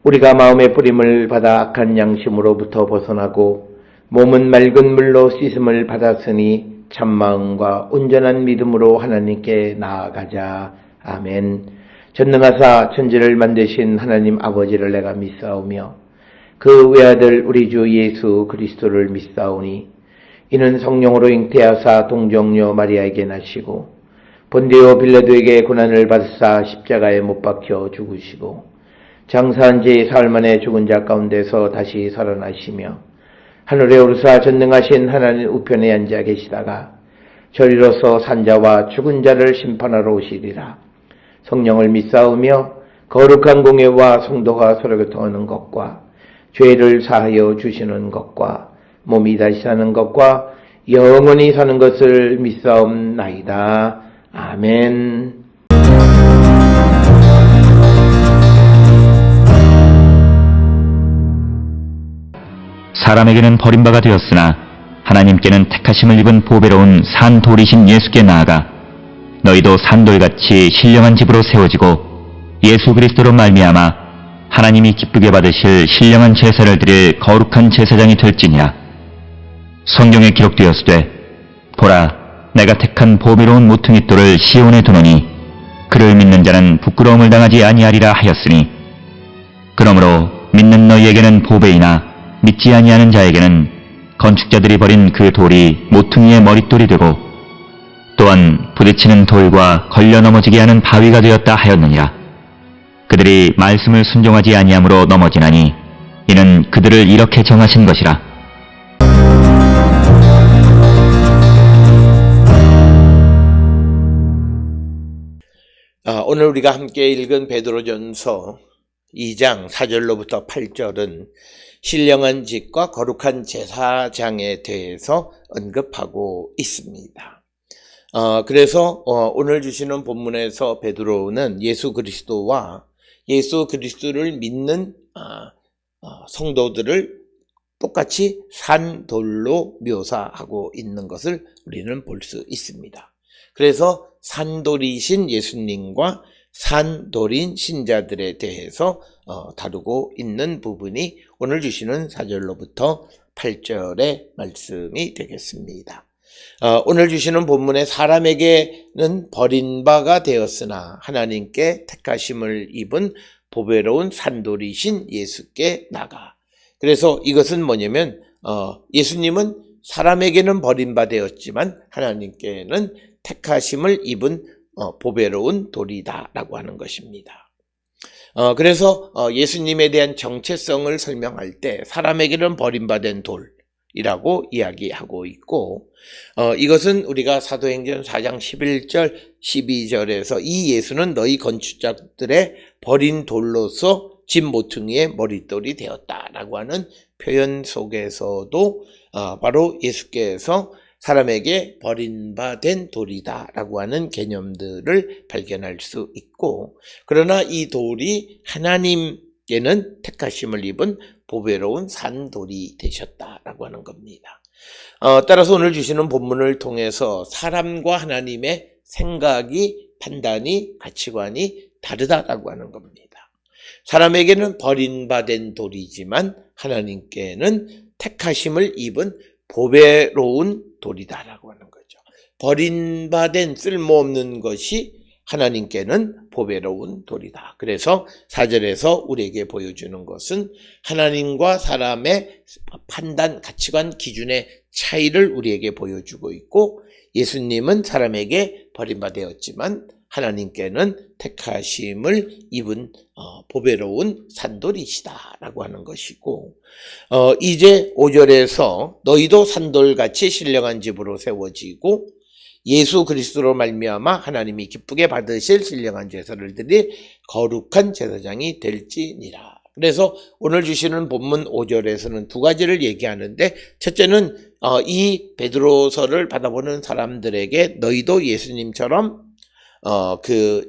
우리가 마음의 뿌림을 받아 악한 양심으로부터 벗어나고 몸은 맑은 물로 씻음을 받았으니 참마음과 온전한 믿음으로 하나님께 나아가자. 아멘. 전능하사 천지를 만드신 하나님 아버지를 내가 믿사오며 그 외아들 우리 주 예수 그리스도를 믿사오니 이는 성령으로 잉태하사 동정녀 마리아에게 나시고 본디오 빌라도에게 고난을 받으사 십자가에 못 박혀 죽으시고 장사한 지 사흘 만에 죽은 자 가운데서 다시 살아나시며 하늘에 오르사 전능하신 하나님 우편에 앉아 계시다가 저리로서 산자와 죽은 자를 심판하러 오시리라. 성령을 믿사오며 거룩한 공예와 성도가 서로 교통하는 것과 죄를 사하여 주시는 것과 몸이 다시 사는 것과 영원히 사는 것을 믿사옵나이다. 아멘. 사람에게는 버림바가 되었으나 하나님께는 택하심을 입은 보배로운 산돌이신 예수께 나아가 너희도 산돌같이 신령한 집으로 세워지고 예수 그리스도로 말미암아 하나님이 기쁘게 받으실 신령한 제사를 드릴 거룩한 제사장이 될지니라. 성경에 기록되었으되 보라 내가 택한 보배로운 모퉁이돌을 시온에 두노니 그를 믿는 자는 부끄러움을 당하지 아니하리라 하였으니 그러므로 믿는 너희에게는 보배이나 믿지 아니하는 자에게는 건축자들이 버린 그 돌이 모퉁이의 머릿돌이 되고 또한 부딪히는 돌과 걸려 넘어지게 하는 바위가 되었다 하였느니라. 그들이 말씀을 순종하지 아니함으로 넘어지나니 이는 그들을 이렇게 정하신 것이라. 오늘 우리가 함께 읽은 베드로전서 2장 4절로부터 8절은 신령한 집과 거룩한 제사장에 대해서 언급하고 있습니다. 그래서 오늘 주시는 본문에서 베드로는 예수 그리스도와 예수 그리스도를 믿는 성도들을 똑같이 산돌로 묘사하고 있는 것을 우리는 볼 수 있습니다. 그래서 산돌이신 예수님과 산돌인 신자들에 대해서 다루고 있는 부분이 오늘 주시는 4절로부터 8절의 말씀이 되겠습니다. 오늘 주시는 본문에 사람에게는 버린 바가 되었으나 하나님께 택하심을 입은 보배로운 산돌이신 예수께 나가. 그래서 이것은 뭐냐면 예수님은 사람에게는 버린 바 되었지만 하나님께는 택하심을 입은 보배로운 돌이다 라고 하는 것입니다. 그래서 예수님에 대한 정체성을 설명할 때 사람에게는 버림받은 돌이라고 이야기하고 있고 이것은 우리가 사도행전 4장 11절 12절에서 이 예수는 너희 건축자들의 버린 돌로서 집 모퉁이의 머릿돌이 되었다라고 하는 표현 속에서도 바로 예수께서 사람에게 버림받은 돌이다 라고 하는 개념들을 발견할 수 있고 그러나 이 돌이 하나님께는 택하심을 입은 보배로운 산돌이 되셨다라고 하는 겁니다. 따라서 오늘 주시는 본문을 통해서 사람과 하나님의 생각이, 판단이, 가치관이 다르다라고 하는 겁니다. 사람에게는 버림받은 돌이지만 하나님께는 택하심을 입은 보배로운 돌이다라고 하는 거죠. 버림받은 쓸모없는 것이 하나님께는 보배로운 돌이다. 그래서 4절에서 우리에게 보여주는 것은 하나님과 사람의 판단, 가치관, 기준의 차이를 우리에게 보여주고 있고 예수님은 사람에게 버림받았지만 하나님께는 택하심을 입은 보배로운 산돌이시다라고 하는 것이고 이제 5절에서 너희도 산돌같이 신령한 집으로 세워지고 예수 그리스도로 말미암아 하나님이 기쁘게 받으실 신령한 제사를 드릴 거룩한 제사장이 될지니라. 그래서 오늘 주시는 본문 5절에서는 두 가지를 얘기하는데 첫째는 이 베드로서를 받아보는 사람들에게 너희도 예수님처럼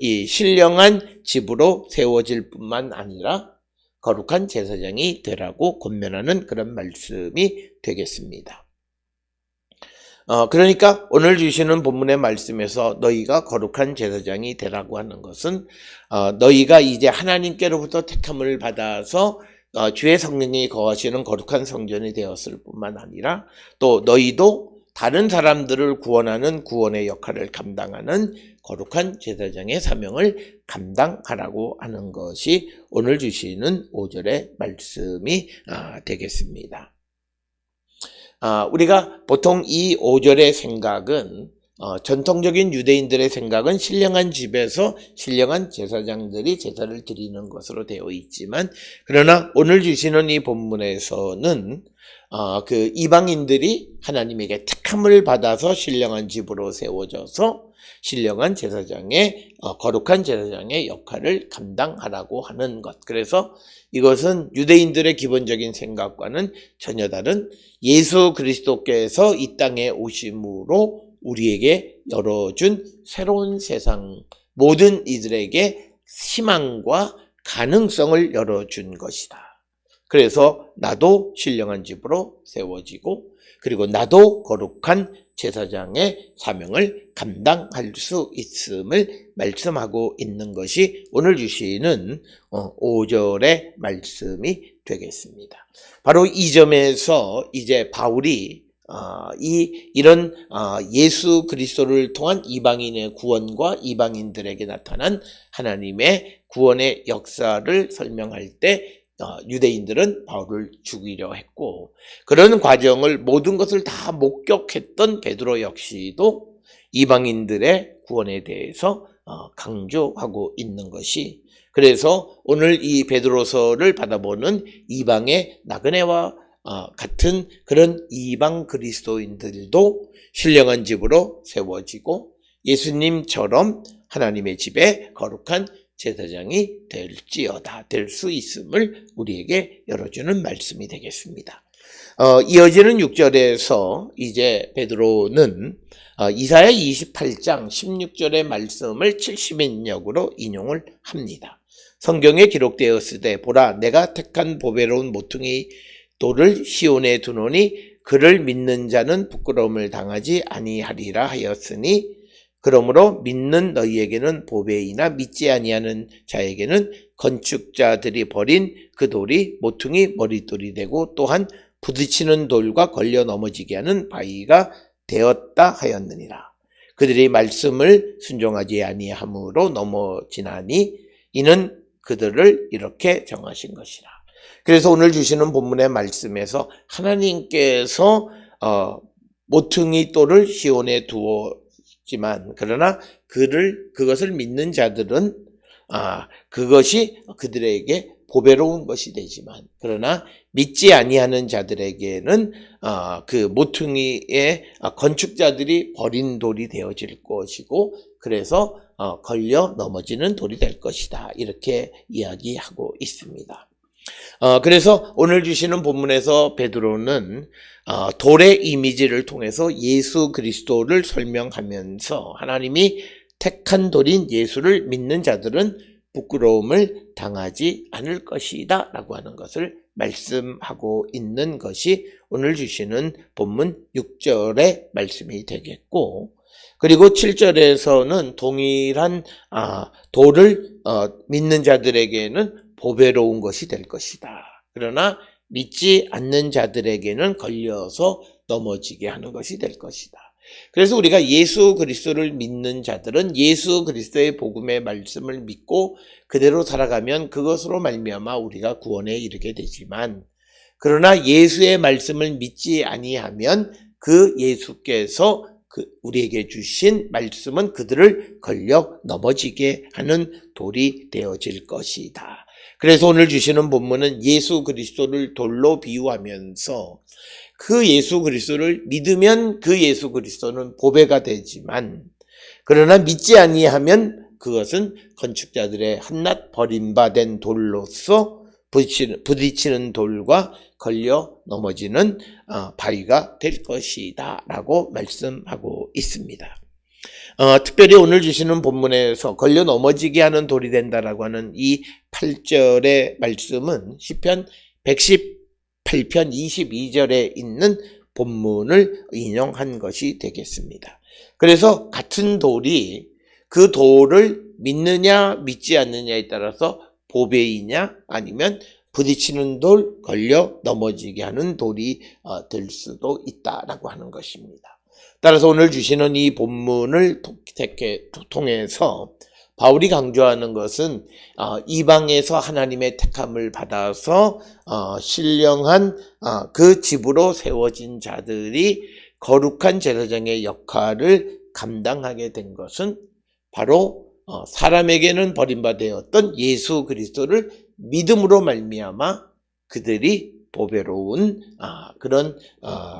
이 신령한 집으로 세워질 뿐만 아니라 거룩한 제사장이 되라고 권면하는 그런 말씀이 되겠습니다. 그러니까 오늘 주시는 본문의 말씀에서 너희가 거룩한 제사장이 되라고 하는 것은 너희가 이제 하나님께로부터 택함을 받아서 주의 성령이 거하시는 거룩한 성전이 되었을 뿐만 아니라 또 너희도 다른 사람들을 구원하는 구원의 역할을 감당하는 거룩한 제사장의 사명을 감당하라고 하는 것이 오늘 주시는 5절의 말씀이 되겠습니다. 우리가 보통 이 5절의 생각은 전통적인 유대인들의 생각은 신령한 집에서 신령한 제사장들이 제사를 드리는 것으로 되어 있지만, 그러나 오늘 주시는 이 본문에서는 그 이방인들이 하나님에게 택함을 받아서 신령한 집으로 세워져서 신령한 제사장의 거룩한 제사장의 역할을 감당하라고 하는 것. 그래서 이것은 유대인들의 기본적인 생각과는 전혀 다른 예수 그리스도께서 이 땅에 오심으로 우리에게 열어준 새로운 세상, 모든 이들에게 희망과 가능성을 열어준 것이다. 그래서 나도 신령한 집으로 세워지고, 그리고 나도 거룩한 제사장의 사명을 감당할 수 있음을 말씀하고 있는 것이 오늘 주시는 5절의 말씀이 되겠습니다. 바로 이 점에서 이제 바울이 이런 예수 그리스도를 통한 이방인의 구원과 이방인들에게 나타난 하나님의 구원의 역사를 설명할 때 유대인들은 바울을 죽이려 했고, 그런 과정을 모든 것을 다 목격했던 베드로 역시도 이방인들의 구원에 대해서 강조하고 있는 것이, 그래서 오늘 이 베드로서를 받아보는 이방의 나그네와 같은 그런 이방 그리스도인들도 신령한 집으로 세워지고 예수님처럼 하나님의 집에 거룩한 제사장이 될지어다, 될 수 있음을 우리에게 열어주는 말씀이 되겠습니다. 이어지는 6절에서 이제 베드로는 이사야 28장 16절의 말씀을 70인역으로 인용을 합니다. 성경에 기록되었으되 보라 내가 택한 보배로운 모퉁이 돌을 시온에 두노니 그를 믿는 자는 부끄러움을 당하지 아니하리라 하였으니, 그러므로 믿는 너희에게는 보배이나 믿지 아니하는 자에게는 건축자들이 버린 그 돌이 모퉁이 머릿돌이 되고 또한 부딪히는 돌과 걸려 넘어지게 하는 바위가 되었다 하였느니라. 그들이 말씀을 순종하지 아니함으로 넘어지나니 이는 그들을 이렇게 정하신 것이라. 그래서 오늘 주시는 본문의 말씀에서 하나님께서 모퉁이 돌을 시온에 두었지만, 그러나 그것을 믿는 자들은 그것이 그들에게 보배로운 것이 되지만, 그러나 믿지 아니하는 자들에게는 그 모퉁이의 건축자들이 버린 돌이 되어질 것이고, 그래서 걸려 넘어지는 돌이 될 것이다, 이렇게 이야기하고 있습니다. 그래서 오늘 주시는 본문에서 베드로는 돌의 이미지를 통해서 예수 그리스도를 설명하면서 하나님이 택한 돌인 예수를 믿는 자들은 부끄러움을 당하지 않을 것이다 라고 하는 것을 말씀하고 있는 것이 오늘 주시는 본문 6절의 말씀이 되겠고, 그리고 7절에서는 동일한 돌을 믿는 자들에게는 보배로운 것이 될 것이다. 그러나 믿지 않는 자들에게는 걸려서 넘어지게 하는 것이 될 것이다. 그래서 우리가 예수 그리스도를 믿는 자들은 예수 그리스도의 복음의 말씀을 믿고 그대로 살아가면 그것으로 말미암아 우리가 구원에 이르게 되지만, 그러나 예수의 말씀을 믿지 아니하면 그 예수께서 우리에게 주신 말씀은 그들을 걸려 넘어지게 하는 돌이 되어질 것이다. 그래서 오늘 주시는 본문은 예수 그리스도를 돌로 비유하면서 그 예수 그리스도를 믿으면 그 예수 그리스도는 보배가 되지만, 그러나 믿지 아니하면 그것은 건축자들의 한낱 버림받은 돌로서 부딪히는 돌과 걸려 넘어지는 바위가 될 것이다 라고 말씀하고 있습니다. 특별히 오늘 주시는 본문에서 걸려 넘어지게 하는 돌이 된다라고 하는 이 8절의 말씀은 시편 118편 22절에 있는 본문을 인용한 것이 되겠습니다. 그래서 같은 돌이 그 돌을 믿느냐 믿지 않느냐에 따라서 보배이냐 아니면 부딪히는 돌, 걸려 넘어지게 하는 돌이 될 수도 있다라고 하는 것입니다. 따라서 오늘 주시는 이 본문을 통해서 바울이 강조하는 것은 이방에서 하나님의 택함을 받아서 신령한 그 집으로 세워진 자들이 거룩한 제사장의 역할을 감당하게 된 것은 바로 사람에게는 버림받았던 예수 그리스도를 믿음으로 말미암아 그들이 보배로운 그런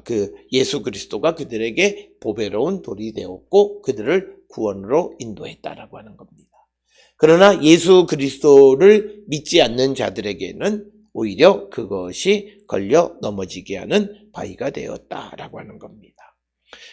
그 예수 그리스도가 그들에게 보배로운 돌이 되었고 그들을 구원으로 인도했다라고 하는 겁니다. 그러나 예수 그리스도를 믿지 않는 자들에게는 오히려 그것이 걸려 넘어지게 하는 바위가 되었다라고 하는 겁니다.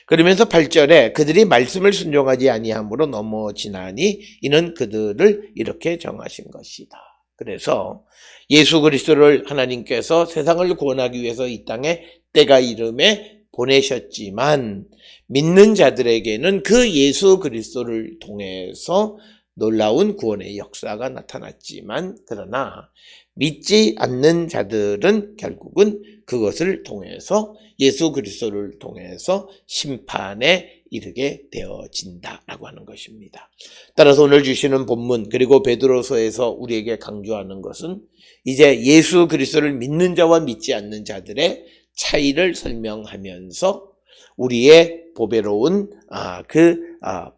그러면서 8절에 그들이 말씀을 순종하지 아니함으로 넘어지나니 이는 그들을 이렇게 정하신 것이다. 그래서 예수 그리스도를 하나님께서 세상을 구원하기 위해서 이 땅에 때가 이름에 보내셨지만 믿는 자들에게는 그 예수 그리스도를 통해서 놀라운 구원의 역사가 나타났지만 그러나 믿지 않는 자들은 결국은 그것을 통해서 예수 그리스도를 통해서 심판에 이르게 되어진다라고 하는 것입니다. 따라서 오늘 주시는 본문 그리고 베드로서에서 우리에게 강조하는 것은 이제 예수 그리스도를 믿는 자와 믿지 않는 자들의 차이를 설명하면서 우리의 보배로운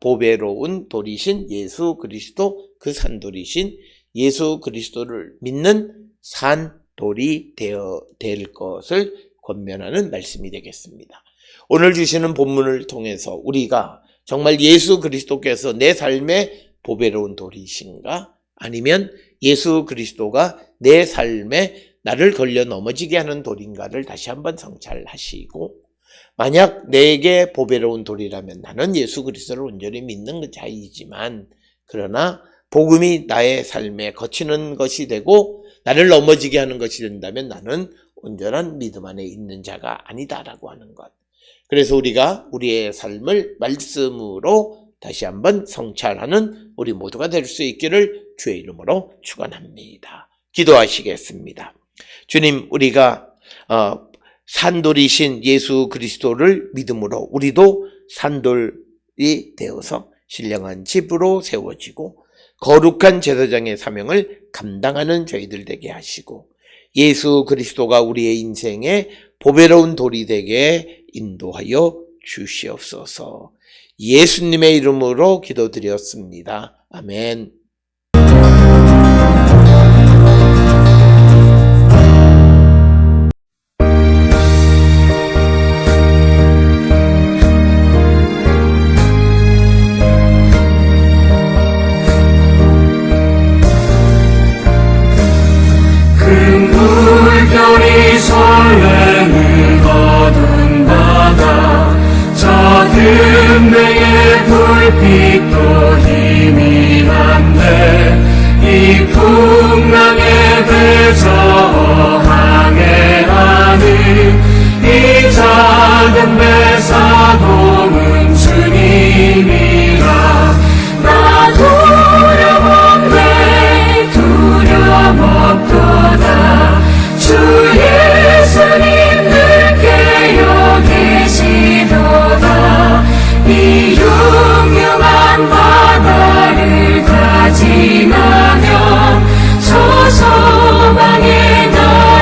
보배로운 돌이신 예수 그리스도 그 산돌이신 예수 그리스도를 믿는 산돌이 될 것을 권면하는 말씀이 되겠습니다. 오늘 주시는 본문을 통해서 우리가 정말 예수 그리스도께서 내 삶의 보배로운 돌이신가? 아니면 예수 그리스도가 내 삶에 나를 걸려 넘어지게 하는 돌인가를 다시 한번 성찰하시고 만약 내게 보배로운 돌이라면 나는 예수 그리스도를 온전히 믿는 자이지만 그러나 복음이 나의 삶에 거치는 것이 되고 나를 넘어지게 하는 것이 된다면 나는 온전한 믿음 안에 있는 자가 아니다라고 하는 것. 그래서 우리가 우리의 삶을 말씀으로 다시 한번 성찰하는 우리 모두가 될 수 있기를 주의 이름으로 축원합니다. 기도하시겠습니다. 주님, 우리가 산돌이신 예수 그리스도를 믿음으로 우리도 산돌이 되어서 신령한 집으로 세워지고 거룩한 제사장의 사명을 감당하는 저희들 되게 하시고 예수 그리스도가 우리의 인생에 보배로운 돌이 되게 인도하여 주시옵소서. 예수님의 이름으로 기도드렸습니다. 아멘. 물결이 설렘을 거둔 바다 저 등대의 불빛도 희미한데 이 풍랑에 대저 항해하는 이 작은 배 사동은 주님이라 나 두려움에 두려움없도다 주 예수님 늘 깨어 계시도다 이 흉흉한 바다를 다 지나면 저 소망의 날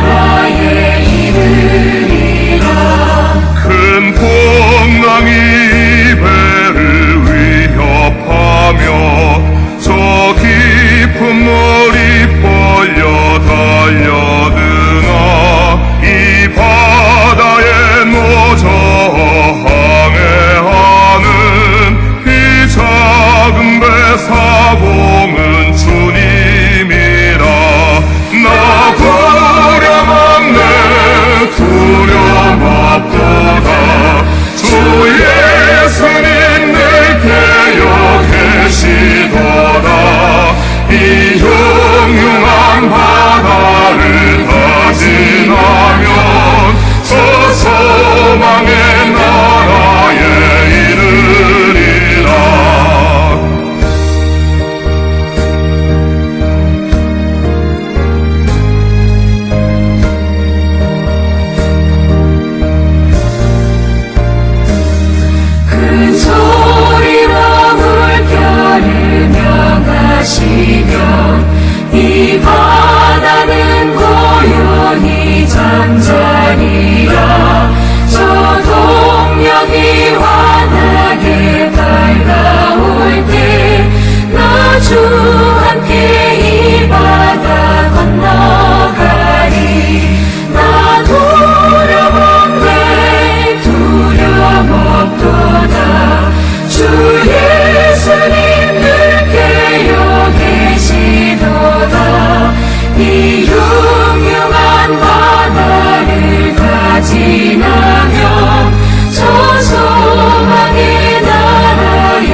지나며 저 소망의 나라에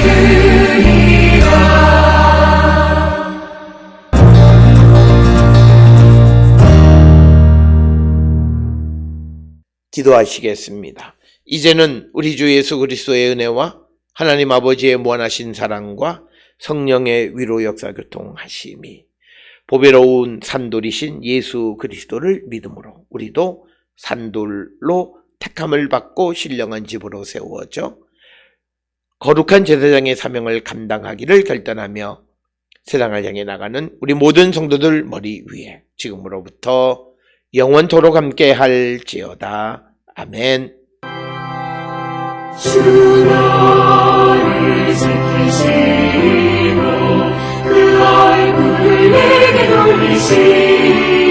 이르리라. 기도하시겠습니다. 이제는 우리 주 예수 그리스도의 은혜와 하나님 아버지의 무한하신 사랑과 성령의 위로 역사 교통하심이 보배로운 산돌이신 예수 그리스도를 믿음으로 우리도 산돌로 택함을 받고 신령한 집으로 세워져 거룩한 제사장의 사명을 감당하기를 결단하며 세상을 향해 나가는 우리 모든 성도들 머리 위에 지금으로부터 영원토록 함께 할지어다. 아멘. 주 너를 지키시고 그 얼굴을 내게 돌리시니